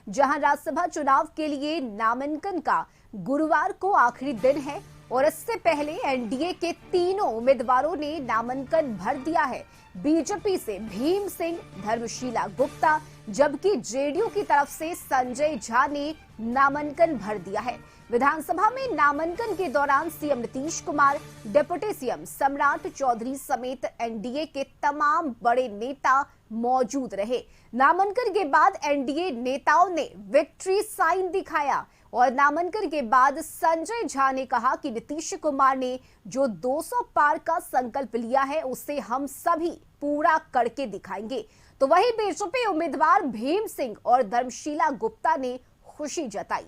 जहां राज्यसभा चुनाव के लिए नामांकन का गुरुवार को आखिरी दिन है और इससे पहले एनडीए के तीनों उम्मीदवारों ने नामांकन भर दिया है। बीजेपी से भीम सिंह, धर्मशीला गुप्ता, जबकि जेडीयू की तरफ से संजय झा ने नामांकन भर दिया है। विधानसभा में नामांकन के दौरान CM Nitish Kumar, deputy CM सम्राट चौधरी समेत एनडीए के तमाम बड़े नेता मौजूद रहे। नामांकन के बाद एनडीए नेताओं ने विक्ट्री साइन दिखाया और नामांकन के बाद संजय झा ने कहा कि नीतीश कुमार ने जो 200 पार का संकल्प लिया है उसे हम सभी पूरा करके दिखाएंगे। तो वही बीजेपी उम्मीदवार भीम सिंह और धर्मशीला गुप्ता ने खुशी जताई।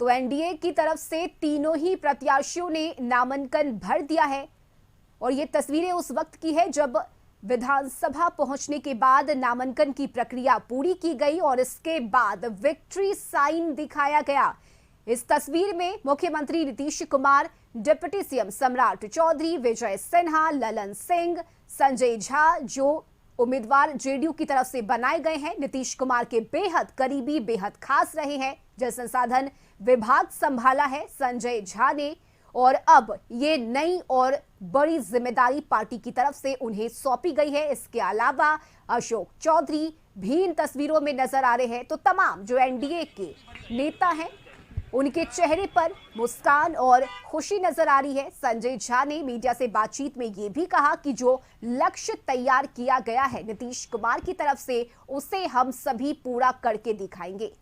तो एनडीए की तरफ से तीनों ही प्रत्याशियों ने नामांकन भर दिया है और ये तस्वीरें उस वक्त की है जब विधानसभा पहुंचने के बाद नामांकन की प्रक्रिया पूरी की गई और इसके बाद विक्ट्री साइन दिखाया गया। इस तस्वीर में मुख्यमंत्री नीतीश कुमार, डिप्टी सीएम सम्राट चौधरी, विजय सिन्हा, ललन सिंह, संजय झा जो उम्मीदवार जेडीयू की तरफ से बनाए गए हैं, नीतीश कुमार के बेहद करीबी, बेहद खास रहे हैं। जल संसाधन विभाग संभाला है संजय झा ने और अब ये नई और बड़ी जिम्मेदारी पार्टी की तरफ से उन्हें सौंपी गई है। इसके अलावा अशोक चौधरी भी इन तस्वीरों में नजर आ रहे हैं। तो तमाम जो एनडीए के नेता हैं उनके चेहरे पर मुस्कान और खुशी नजर आ रही है। संजय झा ने मीडिया से बातचीत में ये भी कहा कि जो लक्ष्य तैयार किया गया है नीतीश कुमार की तरफ से उसे हम सभी पूरा करके दिखाएंगे।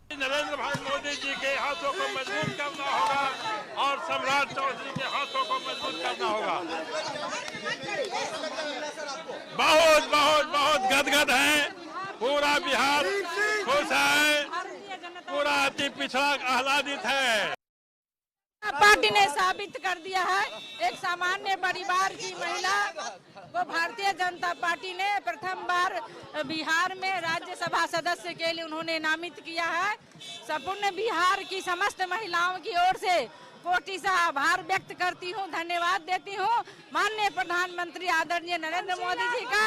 नरेंद्र भाई मोदी जी के हाथों को मजबूत करना होगा और सम्राट चौधरी के हाथों को मजबूत करना होगा। बहुत बहुत बहुत गदगद है, पूरा बिहार खुश है, पूरा अति पिछड़ा आह्लादित है। पार्टी ने साबित कर दिया है, एक सामान्य परिवार की महिला को भारतीय जनता पार्टी ने प्रथम बार बिहार में राज्यसभा सदस्य के लिए उन्होंने नामित किया है। संपूर्ण बिहार की समस्त महिलाओं की ओर से कोटि सा आभार व्यक्त करती हूँ, धन्यवाद देती हूँ माननीय प्रधानमंत्री आदरणीय नरेंद्र मोदी जी का,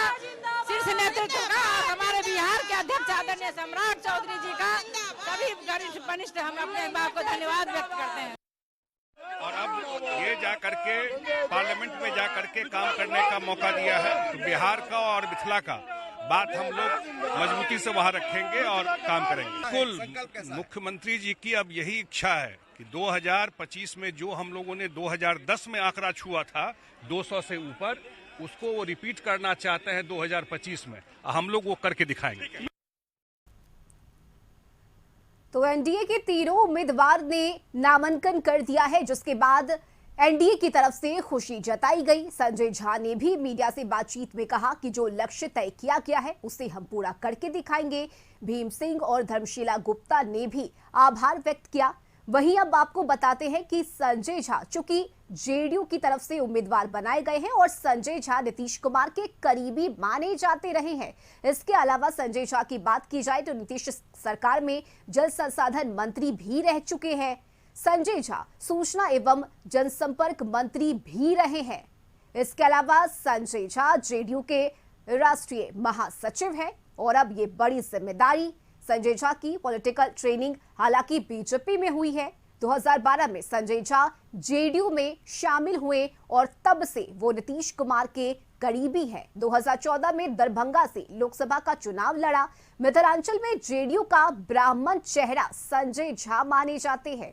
शीर्ष नेतृत्व का, हमारे बिहार के अध्यक्ष आदरणीय सम्राट चौधरी जी का, सभी वरिष्ठ कनिष्ठ हम अपने बाप को धन्यवाद व्यक्त करते हैं। और अब ये जा करके पार्लियामेंट में जा करके काम करने का मौका दिया है, तो बिहार का और मिथिला का बात हम लोग मजबूती से वहां रखेंगे और काम करेंगे। कुल मुख्यमंत्री जी की अब यही इच्छा है कि 2025 में जो हम लोगों ने 2010 में आंकड़ा छुआ था 200 से ऊपर, उसको वो रिपीट करना चाहते हैं 2025 में। हम लोग वो करके दिखाएंगे। तो एनडीए के तीनों उम्मीदवार ने नामांकन कर दिया है, जिसके बाद एनडीए की तरफ से खुशी जताई गई। संजय झा ने भी मीडिया से बातचीत में कहा कि जो लक्ष्य तय किया गया है उसे हम पूरा करके दिखाएंगे। भीम सिंह और धर्मशीला गुप्ता ने भी आभार व्यक्त किया। वहीं अब आपको बताते हैं कि संजय झा चूंकि जेडीयू की तरफ से उम्मीदवार बनाए गए हैं और संजय झा नीतीश कुमार के करीबी माने जाते रहे हैं। इसके अलावा संजय झा की बात की जाए तो नीतीश सरकार में जल संसाधन मंत्री भी रह चुके हैं। संजय झा सूचना एवं जनसंपर्क मंत्री भी रहे हैं। इसके अलावा संजय झा जेडीयू के राष्ट्रीय महासचिव हैं और अब ये बड़ी जिम्मेदारी संजय झा की पॉलिटिकल ट्रेनिंग हालांकि बीजेपी में हुई है। 2012 में संजय झा जेडीयू में शामिल हुए और तब से वो नीतीश कुमार के करीबी है। 2014 में दरभंगा से लोकसभा का चुनाव लड़ा। मिथिलांचल में जेडीयू का ब्राह्मण चेहरा संजय झा माने जाते हैं।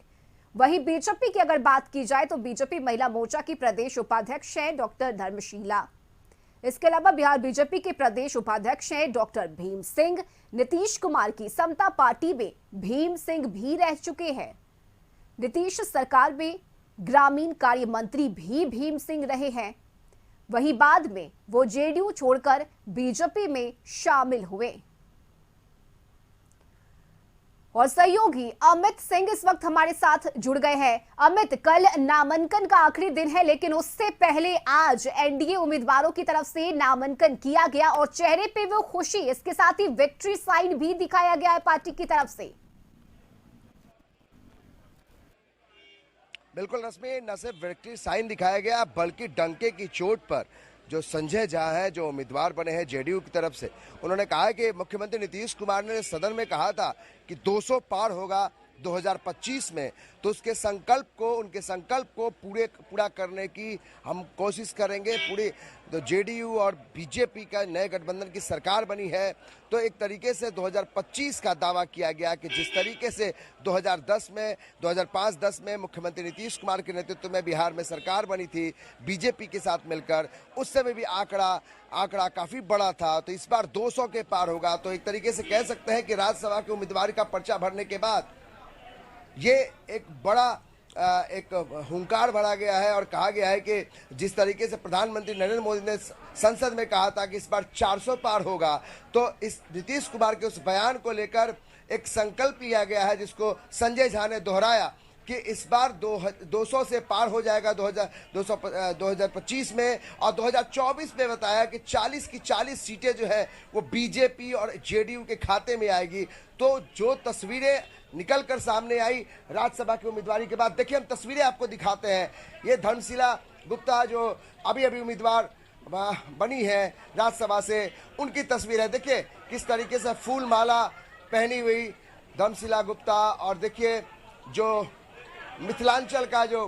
वहीं बीजेपी की अगर बात की जाए तो बीजेपी महिला मोर्चा की प्रदेश उपाध्यक्ष हैं डॉक्टर धर्मशीला। इसके अलावा बिहार बीजेपी के प्रदेश उपाध्यक्ष हैं डॉक्टर भीम सिंह। नीतीश कुमार की समता पार्टी में भीम सिंह भी रह चुके हैं। नीतीश सरकार में ग्रामीण कार्य मंत्री भी भीम सिंह रहे हैं। वहीं बाद में वो जेडीयू छोड़कर बीजेपी में शामिल हुए। और सहयोगी अमित सिंह इस वक्त हमारे साथ जुड़ गए हैं। अमित, कल नामांकन का आखिरी दिन है, लेकिन उससे पहले आज एनडीए उम्मीदवारों की तरफ से नामांकन किया गया और चेहरे पे वो खुशी, इसके साथ ही विक्ट्री साइन भी दिखाया गया है पार्टी की तरफ से। बिल्कुल रश्मि, न सिर्फ विक्ट्री साइन दिखाया गया बल्कि डंके की चोट पर जो संजय झा है, जो उम्मीदवार बने हैं जेडीयू की तरफ से, उन्होंने कहा कि मुख्यमंत्री नीतीश कुमार ने सदन में कहा था कि 200 पार होगा 2025 में, तो उनके संकल्प को पूरा करने की हम कोशिश करेंगे। पूरी तो जेडीयू और बीजेपी का नए गठबंधन की सरकार बनी है, तो एक तरीके से 2025 का दावा किया गया कि जिस तरीके से 2005-10 में मुख्यमंत्री नीतीश कुमार के नेतृत्व में बिहार में सरकार बनी थी बीजेपी के साथ मिलकर, उस समय भी आंकड़ा काफी बड़ा था, तो इस बार 200 के पार होगा। तो एक तरीके से कह सकते हैं कि राज्यसभा के उम्मीदवार का पर्चा भरने के बाद ये एक बड़ा एक हुंकार भरा गया है और कहा गया है कि जिस तरीके से प्रधानमंत्री नरेंद्र मोदी ने संसद में कहा था कि इस बार 400 पार होगा, तो इस नीतीश कुमार के उस बयान को लेकर एक संकल्प लिया गया है, जिसको संजय झा ने दोहराया कि इस बार 200 से पार हो जाएगा 2025 में, और 2024 में बताया कि 40 की 40 सीटें जो है वो बीजेपी और जेडीयू के खाते में आएगी। तो जो तस्वीरें निकल कर सामने आई राज्यसभा की उम्मीदवारी के बाद, देखिए हम तस्वीरें आपको दिखाते हैं। ये धर्मशिला गुप्ता जो अभी उम्मीदवार बनी है राज्यसभा से, उनकी तस्वीर है। देखिए किस तरीके से फूल माला पहनी हुई धर्मशिला गुप्ता, और देखिए जो मिथिलांचल का जो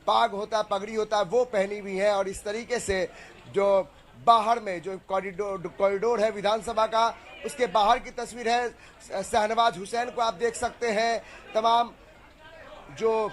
पाग होता है, पगड़ी होता है, वो पहनी हुई है। और इस तरीके से जो बाहर में जो कॉरिडोर है विधानसभा का, उसके बाहर की तस्वीर है। शहनवाज हुसैन को आप देख सकते हैं, तमाम जो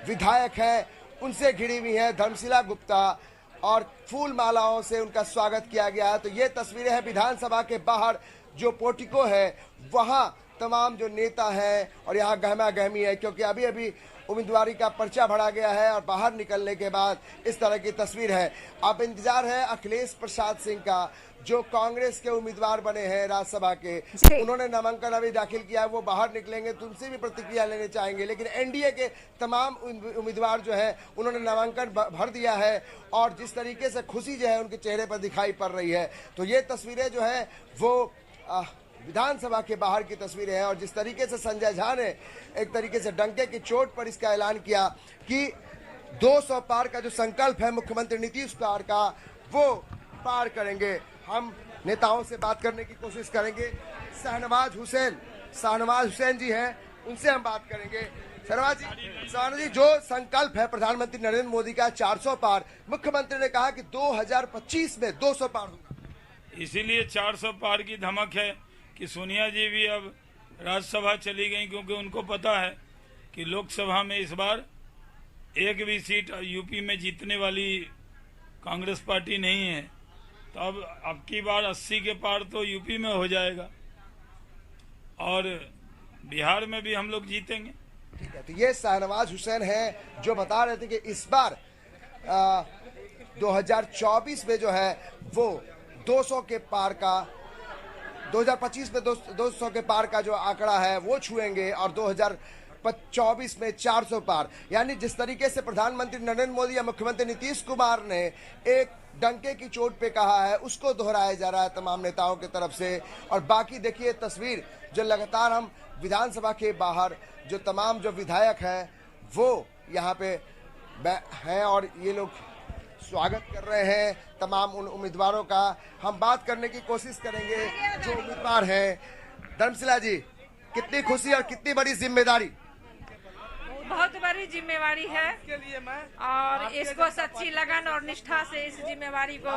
विधायक हैं उनसे घिरी हुई है धर्मशिला गुप्ता, और फूल मालाओं से उनका स्वागत किया गया है। तो ये तस्वीरें हैं विधानसभा के बाहर, जो पोर्टिको है वहाँ तमाम जो नेता हैं, और यहाँ गहमा गहमी है क्योंकि अभी उम्मीदवारी का पर्चा भरा गया है, और बाहर निकलने के बाद इस तरह की तस्वीर है। अब इंतजार है अखिलेश प्रसाद सिंह का, जो कांग्रेस के उम्मीदवार बने हैं राज्यसभा के, उन्होंने नामांकन अभी दाखिल किया है, वो बाहर निकलेंगे तो उनसे भी प्रतिक्रिया लेने चाहेंगे। लेकिन एनडीए के तमाम उम्मीदवार जो है उन्होंने नामांकन भर दिया है, और जिस तरीके से खुशी जो है उनके चेहरे पर दिखाई पड़ रही है। तो ये तस्वीरें जो है वो विधानसभा के बाहर की तस्वीरें हैं, और जिस तरीके से संजय झा ने एक तरीके से डंके की चोट पर इसका ऐलान किया कि 200 पार का जो संकल्प है मुख्यमंत्री नीतीश कुमार का, वो पार करेंगे। हम नेताओं से बात करने की कोशिश करेंगे। शहनवाज हुसैन जी हैं, उनसे हम बात करेंगे। शहनवाज जी, जो संकल्प है प्रधानमंत्री नरेंद्र मोदी का 400 पार, मुख्यमंत्री ने कहा कि 2025 में 200 पार होगा, इसीलिए 400 पार की धमक है कि सोनिया जी भी अब राज्यसभा चली गई, क्योंकि उनको पता है कि लोकसभा में इस बार एक भी सीट यूपी में जीतने वाली कांग्रेस पार्टी नहीं है। तो अब की बार 80 के पार तो यूपी में हो जाएगा, और बिहार में भी हम लोग जीतेंगे। ठीक है, तो ये शहनवाज हुसैन है जो बता रहे थे कि इस बार 2024 में जो है वो 200 के पार का, 2025 में 200 के पार का जो आंकड़ा है वो छुएंगे, और 2024 में 400 पार। यानी जिस तरीके से प्रधानमंत्री नरेंद्र मोदी या मुख्यमंत्री नीतीश कुमार ने एक डंके की चोट पे कहा है, उसको दोहराया जा रहा है तमाम नेताओं की तरफ से। और बाकी देखिए तस्वीर जो लगातार हम विधानसभा के बाहर जो तमाम जो विधायक हैं वो यहाँ पे हैं, और ये लोग स्वागत कर रहे हैं तमाम उन उम्मीदवारों का। हम बात करने की कोशिश करेंगे जो उम्मीदवार हैं। धर्मशिला जी, कितनी खुशी और कितनी बड़ी जिम्मेदारी? बहुत बड़ी जिम्मेवारी है, और इसको सच्ची लगन और निष्ठा से इस जिम्मेवारी को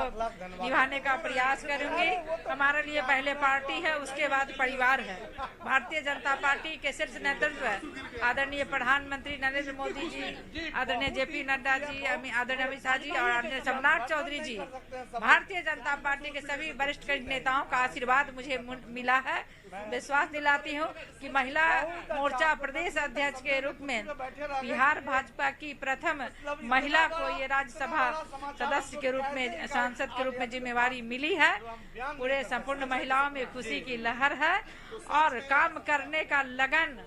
निभाने का प्रयास करूंगी। हमारे लिए पहले पार्टी है, उसके बाद परिवार है। भारतीय जनता पार्टी के शीर्ष नेतृत्व है आदरणीय प्रधानमंत्री नरेंद्र मोदी जी, आदरणीय जेपी नड्डा जी, आदरणीय अमित शाह जी और आदरणीय सोमनाथ चौधरी जी। भारतीय जनता पार्टी के सभी वरिष्ठ नेताओं का आशीर्वाद मुझे मिला है। विश्वास दिलाती हूँ कि महिला मोर्चा प्रदेश अध्यक्ष के रूप में बिहार भाजपा की प्रथम महिला को ये राज्यसभा सदस्य के रूप में, सांसद के रूप में जिम्मेवारी मिली है। पूरे संपूर्ण महिलाओं में खुशी की लहर है, और काम करने का लगन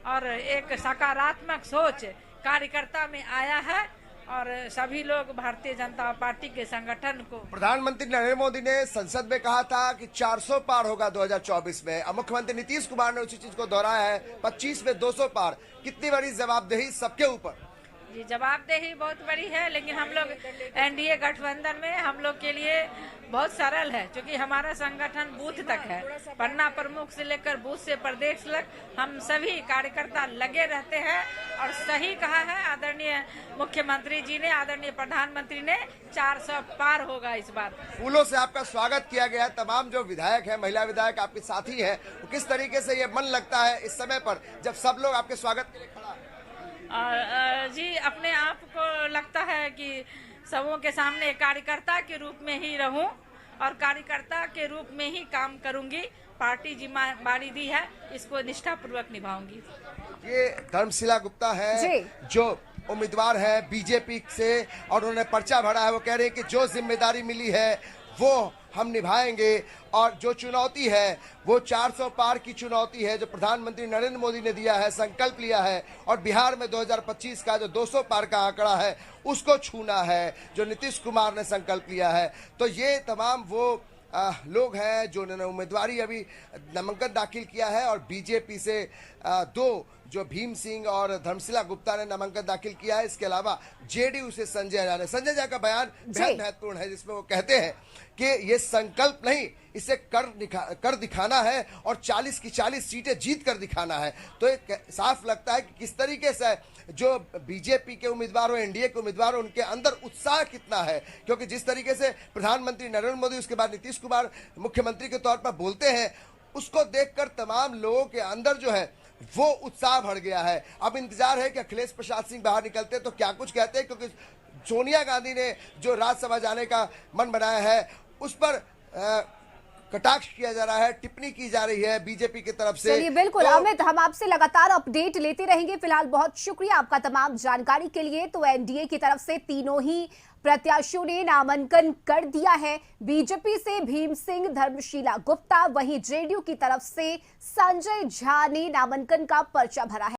और एक सकारात्मक सोच कार्यकर्ता में आया है, और सभी लोग भारतीय जनता पार्टी के संगठन को। प्रधानमंत्री नरेंद्र मोदी ने संसद में कहा था कि 400 पार होगा 2024 में। अब मुख्यमंत्री नीतीश कुमार ने उसी चीज को दोहराया है, 25 में 200 पार। कितनी बड़ी जवाबदेही सबके ऊपर। जी, जवाबदेही बहुत बड़ी है, लेकिन हम लोग एनडीए गठबंधन में हम लोग के लिए बहुत सरल है, क्योंकि हमारा संगठन बूथ तक है। पन्ना प्रमुख से लेकर बूथ से प्रदेश तक हम सभी कार्यकर्ता लगे रहते हैं। और सही कहा है आदरणीय मुख्यमंत्री जी ने, आदरणीय प्रधानमंत्री ने, 400 पार होगा इस बार। फूलों से आपका स्वागत किया गया है। तमाम जो विधायक हैं, महिला विधायक आपके साथी हैं, किस तरीके से ये मन लगता है इस समय पर जब सब लोग आपके स्वागत के लिए खड़ा है? जी, अपने आप को लगता है कि सबों के सामने कार्यकर्ता के रूप में ही रहूं और कार्यकर्ता के रूप में ही काम करूंगी। पार्टी जिम्मेदारी दी है, इसको निष्ठापूर्वक निभाऊंगी। ये धर्मशिला गुप्ता है जो उम्मीदवार है बीजेपी से और उन्होंने पर्चा भरा है। वो कह रहे हैं कि जो जिम्मेदारी मिली है वो हम निभाएंगे और जो चुनौती है वो 400 पार की चुनौती है जो प्रधानमंत्री नरेंद्र मोदी ने दिया है, संकल्प लिया है। और बिहार में 2025 का जो 200 पार का आंकड़ा है उसको छूना है, जो नीतीश कुमार ने संकल्प लिया है। तो ये तमाम वो लोग हैं जो उन्होंने उम्मीदवारी अभी नामांकन दाखिल किया है। और बीजेपी से दो जो भीम सिंह और धर्मशिला गुप्ता ने नामांकन दाखिल किया है। इसके अलावा जेडीयू से संजय झा ने, संजय झा का बयान बेहद महत्वपूर्ण है, जिसमें वो कहते हैं कि ये संकल्प नहीं, इसे कर दिखाना है और 40 की 40 सीटें जीत कर दिखाना है। तो एक साफ लगता है कि किस तरीके से जो बीजेपी के उम्मीदवार हो, एनडीए के उम्मीदवार हो, उनके अंदर उत्साह कितना है। क्योंकि जिस तरीके से प्रधानमंत्री नरेंद्र मोदी, उसके बाद नीतीश कुमार मुख्यमंत्री के तौर पर बोलते हैं, उसको देखकर तमाम लोगों के अंदर जो है वो उत्साह बढ़ गया है। अब इंतजार है कि अखिलेश प्रसाद सिंह बाहर निकलते तो क्या कुछ कहते हैं, क्योंकि सोनिया गांधी ने जो राज्यसभा जाने का मन बनाया है उस पर कटाक्ष किया जा रहा है, टिप्पणी की जा रही है बीजेपी की तरफ से। चलिए, बिल्कुल अमित, हम आपसे लगातार अपडेट लेते रहेंगे। फिलहाल बहुत शुक्रिया आपका तमाम जानकारी के लिए। तो एनडीए की तरफ से तीनों ही प्रत्याशियों ने नामांकन कर दिया है। बीजेपी से भीम सिंह, धर्मशिला गुप्ता, वहीं जेडीयू की तरफ से संजय झा ने नामांकन का पर्चा भरा है।